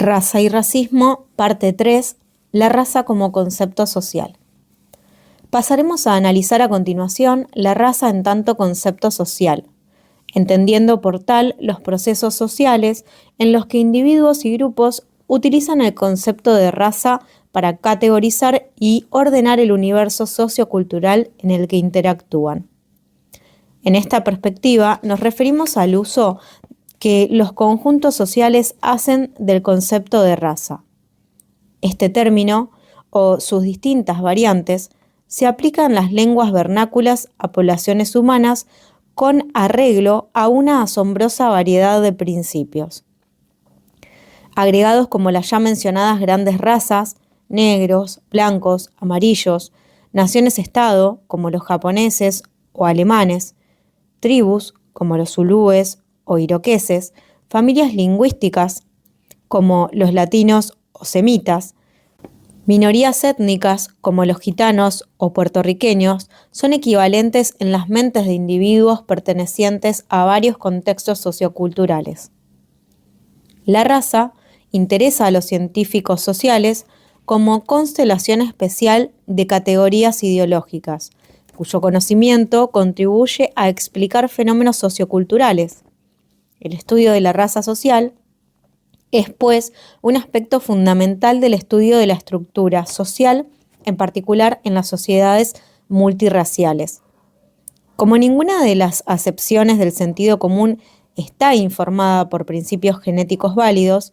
Raza y racismo, parte 3, la raza como concepto social. Pasaremos a analizar a continuación la raza en tanto concepto social, entendiendo por tal los procesos sociales en los que individuos y grupos utilizan el concepto de raza para categorizar y ordenar el universo sociocultural en el que interactúan. En esta perspectiva nos referimos al uso que los conjuntos sociales hacen del concepto de raza. Este término, o sus distintas variantes, se aplica en las lenguas vernáculas a poblaciones humanas con arreglo a una asombrosa variedad de principios. Agregados como las ya mencionadas grandes razas, negros, blancos, amarillos, naciones-estado, como los japoneses o alemanes, tribus, como los zulúes o iroqueses, familias lingüísticas, como los latinos o semitas, minorías étnicas, como los gitanos o puertorriqueños, son equivalentes en las mentes de individuos pertenecientes a varios contextos socioculturales. La raza interesa a los científicos sociales como constelación especial de categorías ideológicas, cuyo conocimiento contribuye a explicar fenómenos socioculturales. El estudio de la raza social es, pues, un aspecto fundamental del estudio de la estructura social, en particular en las sociedades multirraciales. Como ninguna de las acepciones del sentido común está informada por principios genéticos válidos,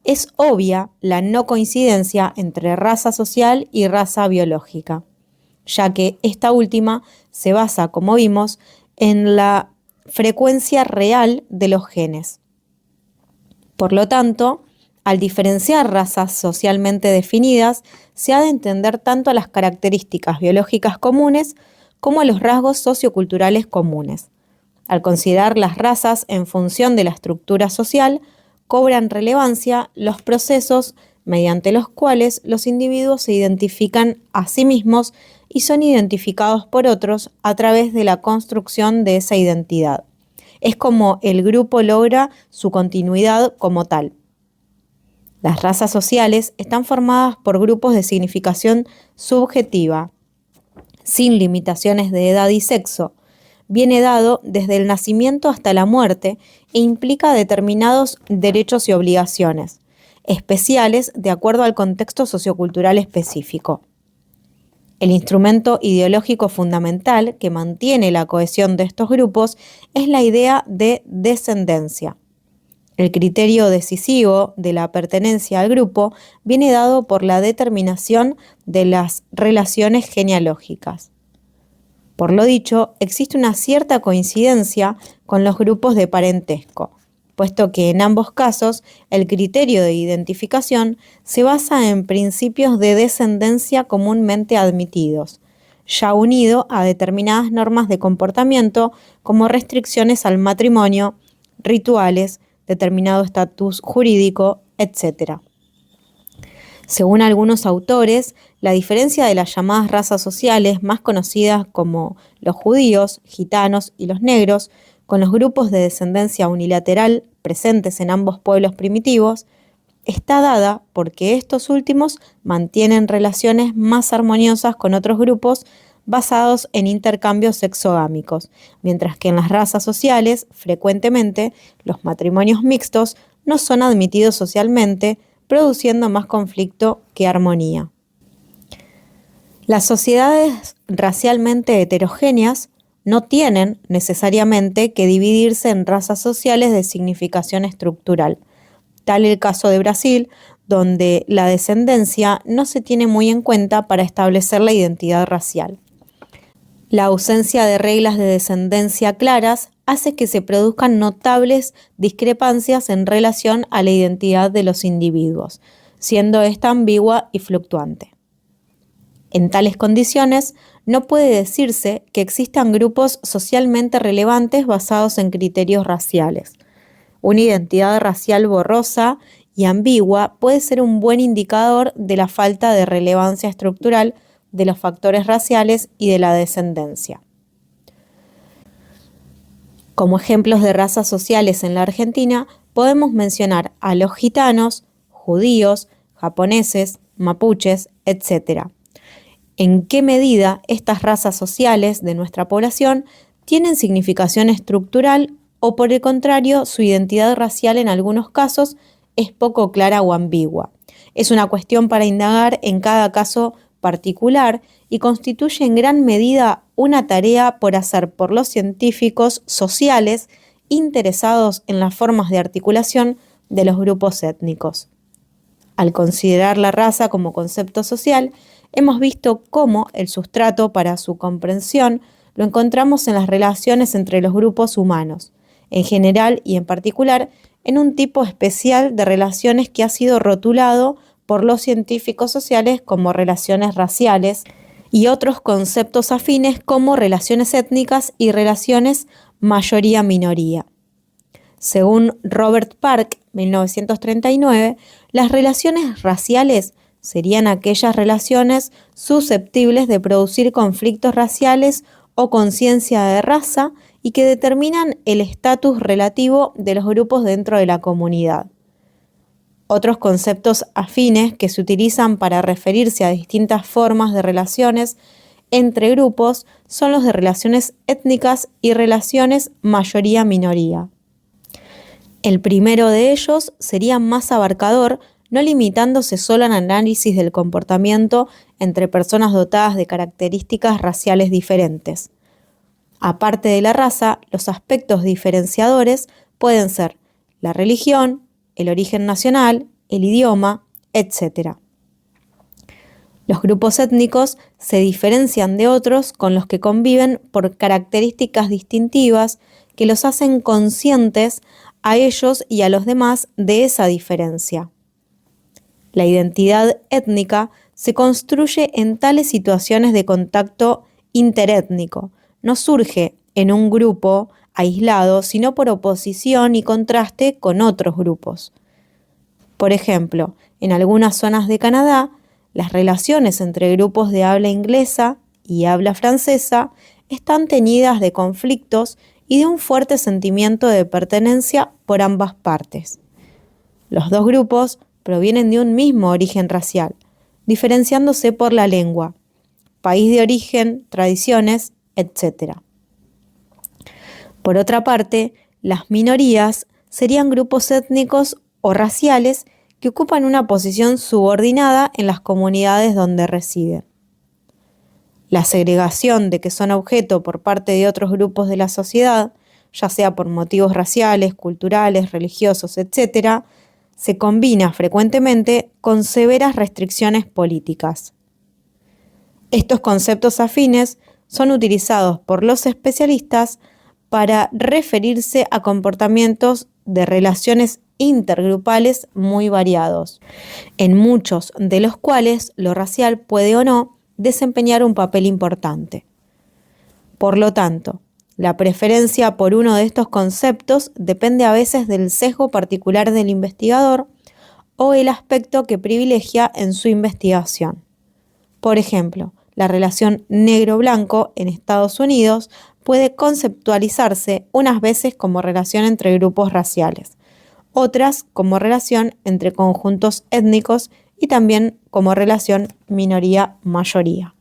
es obvia la no coincidencia entre raza social y raza biológica, ya que esta última se basa, como vimos, en la frecuencia real de los genes. Por lo tanto, al diferenciar razas socialmente definidas, se ha de entender tanto a las características biológicas comunes como a los rasgos socioculturales comunes. Al considerar las razas en función de la estructura social, cobran relevancia los procesos mediante los cuales los individuos se identifican a sí mismos y son identificados por otros a través de la construcción de esa identidad. Es como el grupo logra su continuidad como tal. Las razas sociales están formadas por grupos de significación subjetiva, sin limitaciones de edad y sexo. Viene dado desde el nacimiento hasta la muerte e implica determinados derechos y obligaciones, especiales de acuerdo al contexto sociocultural específico. El instrumento ideológico fundamental que mantiene la cohesión de estos grupos es la idea de descendencia. El criterio decisivo de la pertenencia al grupo viene dado por la determinación de las relaciones genealógicas. Por lo dicho, existe una cierta coincidencia con los grupos de parentesco, puesto que en ambos casos el criterio de identificación se basa en principios de descendencia comúnmente admitidos, ya unido a determinadas normas de comportamiento como restricciones al matrimonio, rituales, determinado estatus jurídico, etc. Según algunos autores, la diferencia de las llamadas razas sociales más conocidas como los judíos, gitanos y los negros, con los grupos de descendencia unilateral presentes en ambos pueblos primitivos, está dada porque estos últimos mantienen relaciones más armoniosas con otros grupos basados en intercambios exogámicos, mientras que en las razas sociales, frecuentemente, los matrimonios mixtos no son admitidos socialmente, produciendo más conflicto que armonía. Las sociedades racialmente heterogéneas no tienen necesariamente que dividirse en razas sociales de significación estructural. Tal el caso de Brasil, donde la descendencia no se tiene muy en cuenta para establecer la identidad racial. La ausencia de reglas de descendencia claras hace que se produzcan notables discrepancias en relación a la identidad de los individuos, siendo esta ambigua y fluctuante. En tales condiciones, no puede decirse que existan grupos socialmente relevantes basados en criterios raciales. Una identidad racial borrosa y ambigua puede ser un buen indicador de la falta de relevancia estructural de los factores raciales y de la descendencia. Como ejemplos de razas sociales en la Argentina, podemos mencionar a los gitanos, judíos, japoneses, mapuches, etc. ¿En qué medida estas razas sociales de nuestra población tienen significación estructural o, por el contrario, su identidad racial en algunos casos es poco clara o ambigua? Es una cuestión para indagar en cada caso particular y constituye en gran medida una tarea por hacer por los científicos sociales interesados en las formas de articulación de los grupos étnicos. Al considerar la raza como concepto social, hemos visto cómo el sustrato para su comprensión lo encontramos en las relaciones entre los grupos humanos, en general y en particular en un tipo especial de relaciones que ha sido rotulado por los científicos sociales como relaciones raciales y otros conceptos afines como relaciones étnicas y relaciones mayoría-minoría. Según Robert Park, 1939, las relaciones raciales serían aquellas relaciones susceptibles de producir conflictos raciales o conciencia de raza y que determinan el estatus relativo de los grupos dentro de la comunidad. Otros conceptos afines que se utilizan para referirse a distintas formas de relaciones entre grupos son los de relaciones étnicas y relaciones mayoría-minoría. El primero de ellos sería más abarcador, no limitándose solo al análisis del comportamiento entre personas dotadas de características raciales diferentes. Aparte de la raza, los aspectos diferenciadores pueden ser la religión, el origen nacional, el idioma, etc. Los grupos étnicos se diferencian de otros con los que conviven por características distintivas que los hacen conscientes a ellos y a los demás de esa diferencia. La identidad étnica se construye en tales situaciones de contacto interétnico. No surge en un grupo aislado, sino por oposición y contraste con otros grupos. Por ejemplo, en algunas zonas de Canadá, las relaciones entre grupos de habla inglesa y habla francesa están teñidas de conflictos y de un fuerte sentimiento de pertenencia por ambas partes. Los dos grupos provienen de un mismo origen racial, diferenciándose por la lengua, país de origen, tradiciones, etc. Por otra parte, las minorías serían grupos étnicos o raciales que ocupan una posición subordinada en las comunidades donde residen. La segregación de que son objeto por parte de otros grupos de la sociedad, ya sea por motivos raciales, culturales, religiosos, etc., se combina frecuentemente con severas restricciones políticas. Estos conceptos afines son utilizados por los especialistas para referirse a comportamientos de relaciones intergrupales muy variados, en muchos de los cuales lo racial puede o no desempeñar un papel importante. Por lo tanto, la preferencia por uno de estos conceptos depende a veces del sesgo particular del investigador o el aspecto que privilegia en su investigación. Por ejemplo, la relación negro-blanco en Estados Unidos puede conceptualizarse unas veces como relación entre grupos raciales, otras como relación entre conjuntos étnicos y también como relación minoría-mayoría.